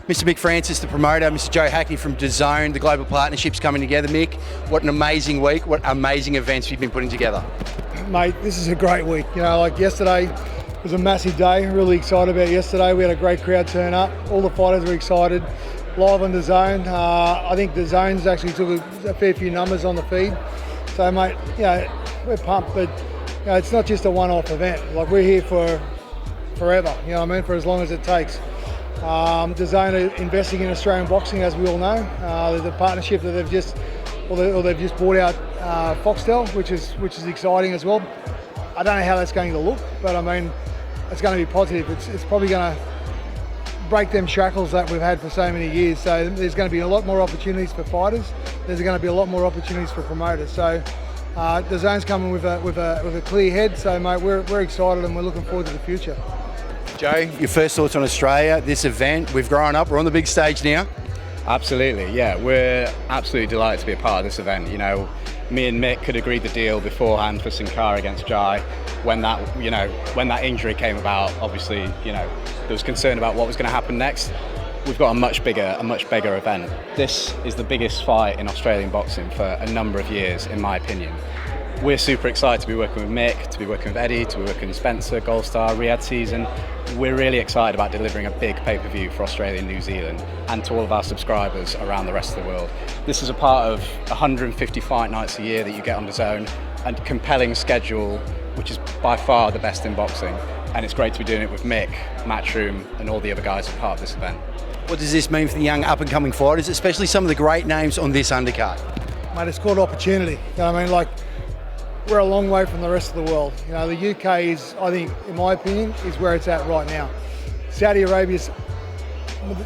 Mr. Mick Francis, the promoter, Mr. Joe Hackney from DAZN, the global partnerships coming together. Mick, what an amazing week, what amazing events you've been putting together. Mate, this is a great week. You know, like yesterday was a massive day. Really excited about yesterday. We had a great crowd turn up. All the fighters were excited. Live on DAZN. I think DAZN's actually took a fair few numbers on the feed. So, mate, you know, we're pumped, but you know, it's not just a one-off event. Like, we're here for forever. You know what I mean? For as long as it takes. DAZN are investing in Australian boxing, as we all know. There's a partnership that they've just bought out Foxtel, which is exciting as well. I don't know how that's going to look, but I mean, it's going to be positive. It's probably going to break them shackles that we've had for so many years. So there's going to be a lot more opportunities for fighters. There's going to be a lot more opportunities for promoters. So DAZN's coming with a clear head. So mate, we're excited and we're looking forward to the future. Joe, your first thoughts on Australia, this event? We've grown up, we're on the big stage now. Absolutely, yeah. We're absolutely delighted to be a part of this event. You know, me and Mick had agreed the deal beforehand for Sin Cara against Jai. When that injury came about, obviously, you know, there was concern about what was going to happen next. We've got a much bigger event. This is the biggest fight in Australian boxing for a number of years, in my opinion. We're super excited to be working with Mick, to be working with Eddie, to be working with Spencer, Gold Star, Riyadh Season. We're really excited about delivering a big pay-per-view for Australia and New Zealand and to all of our subscribers around the rest of the world. This is a part of 150 fight nights a year that you get on DAZN, and compelling schedule, which is by far the best in boxing. And it's great to be doing it with Mick, Matchroom, and all the other guys who are part of this event. What does this mean for the young up-and-coming fighters, especially some of the great names on this undercard? Mate, it's called opportunity. You know what I mean? Like, we're a long way from the rest of the world. You know, the UK is, I think, in my opinion, is where it's at right now.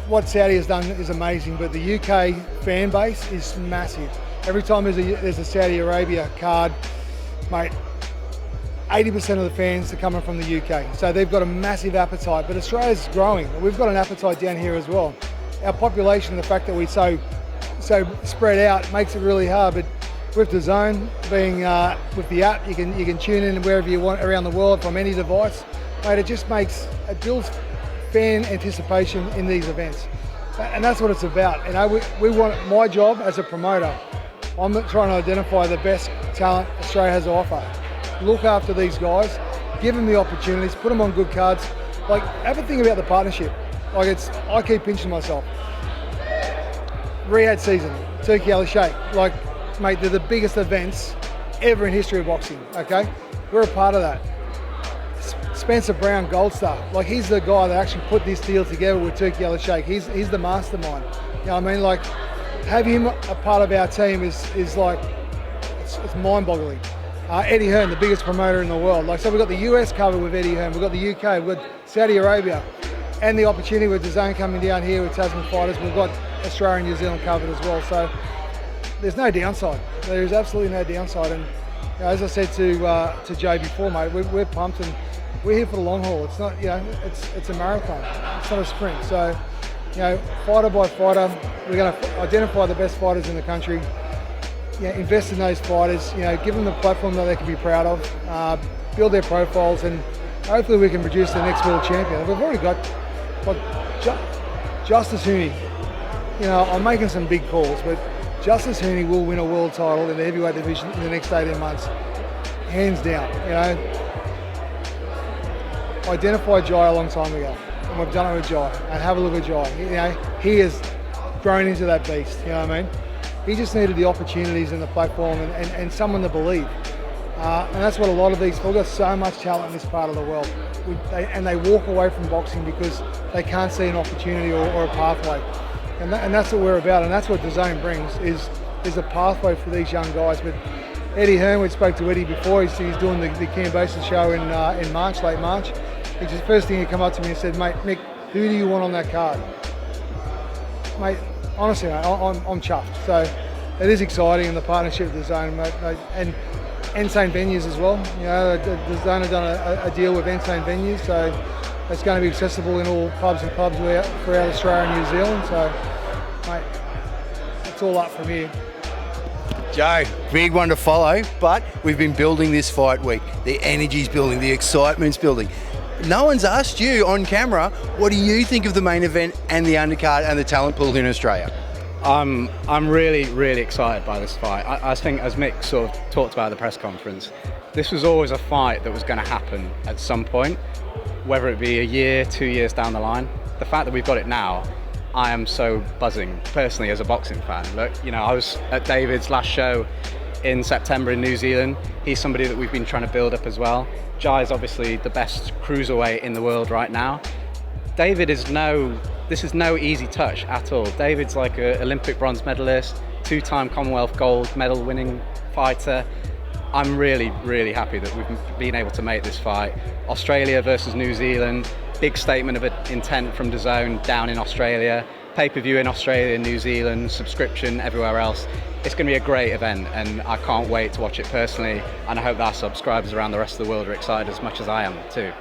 What Saudi has done is amazing, but the UK fan base is massive. Every time there's a Saudi Arabia card, mate, 80% of the fans are coming from the UK. So they've got a massive appetite, but Australia's growing. We've got an appetite down here as well. Our population, the fact that we're so spread out makes it really hard, but with DAZN being with the app, you can tune in wherever you want around the world from any device. Mate, it builds fan anticipation in these events, and that's what it's about. You know, we want, my job as a promoter, I'm trying to identify the best talent Australia has to offer. Look after these guys, give them the opportunities, put them on good cards. Like, have a think about the partnership. Like, I keep pinching myself. Riyadh Season, Turkey Al Sheikh, like, mate, they're the biggest events ever in history of boxing, okay? We're a part of that. Spencer Brown, Gold Star, like, he's the guy that actually put this deal together with Turkey Al Sheikh. He's the mastermind. You know what I mean? Like, have him a part of our team is like, it's mind-boggling. Eddie Hearn, the biggest promoter in the world. Like, so we've got the US covered with Eddie Hearn, we've got the UK, we've got Saudi Arabia, and the opportunity with DAZN coming down here with Tasman Fighters, we've got Australia and New Zealand covered as well. So there's no downside. There is absolutely no downside. And you know, as I said to Jay before, mate, we're pumped and we're here for the long haul. It's not, you know, it's a marathon. It's not a sprint. So, you know, fighter by fighter, we're going to identify the best fighters in the country. You know, invest in those fighters. You know, give them the platform that they can be proud of. Build their profiles, and hopefully we can produce the next world champion. We've already got Justice Hooney. You know, I'm making some big calls, but Justice Hooney will win a world title in the heavyweight division in the next 18 months, hands down. You know, I identified Jai a long time ago, and we've done it with Jai. And have a look at Jai. You know, he has grown into that beast. You know what I mean? He just needed the opportunities and the platform and someone to believe. And that's what a lot of these, we've got so much talent in this part of the world. And they walk away from boxing because they can't see an opportunity or a pathway. And that's what we're about, and that's what DAZN brings, is a pathway for these young guys. But Eddie Hearn, we spoke to Eddie before, he's doing the Cambodia show in March, late March. The first thing he came up to me and said, mate, Mick, who do you want on that card? Mate, honestly, mate, I'm chuffed. So it is exciting, and the partnership with DAZN, mate, and Insane Venues as well. You know, DAZN have done a deal with Insane Venues, so it's going to be accessible in all pubs and clubs throughout Australia and New Zealand. So, mate, it's all up from here. Joe, big one to follow, but we've been building this fight week. The energy's building, the excitement's building. no one's asked you on camera, what do you think of the main event and the undercard and the talent pool in Australia? I'm really, really excited by this fight. I think, as Mick sort of talked about at the press conference, this was always a fight that was going to happen at some point, whether it be a year, 2 years down the line. The fact that we've got it now, I am so buzzing, personally, as a boxing fan. Look, you know, I was at David's last show in September in New Zealand. He's somebody that we've been trying to build up as well. Jai is obviously the best cruiserweight in the world right now. This is no easy touch at all. David's like an Olympic bronze medalist, 2-time Commonwealth gold medal winning fighter. I'm really, really happy that we've been able to make this fight. Australia versus New Zealand, big statement of intent from DAZN down in Australia, pay-per-view in Australia, New Zealand, subscription everywhere else. It's going to be a great event, and I can't wait to watch it personally, and I hope that our subscribers around the rest of the world are excited as much as I am too.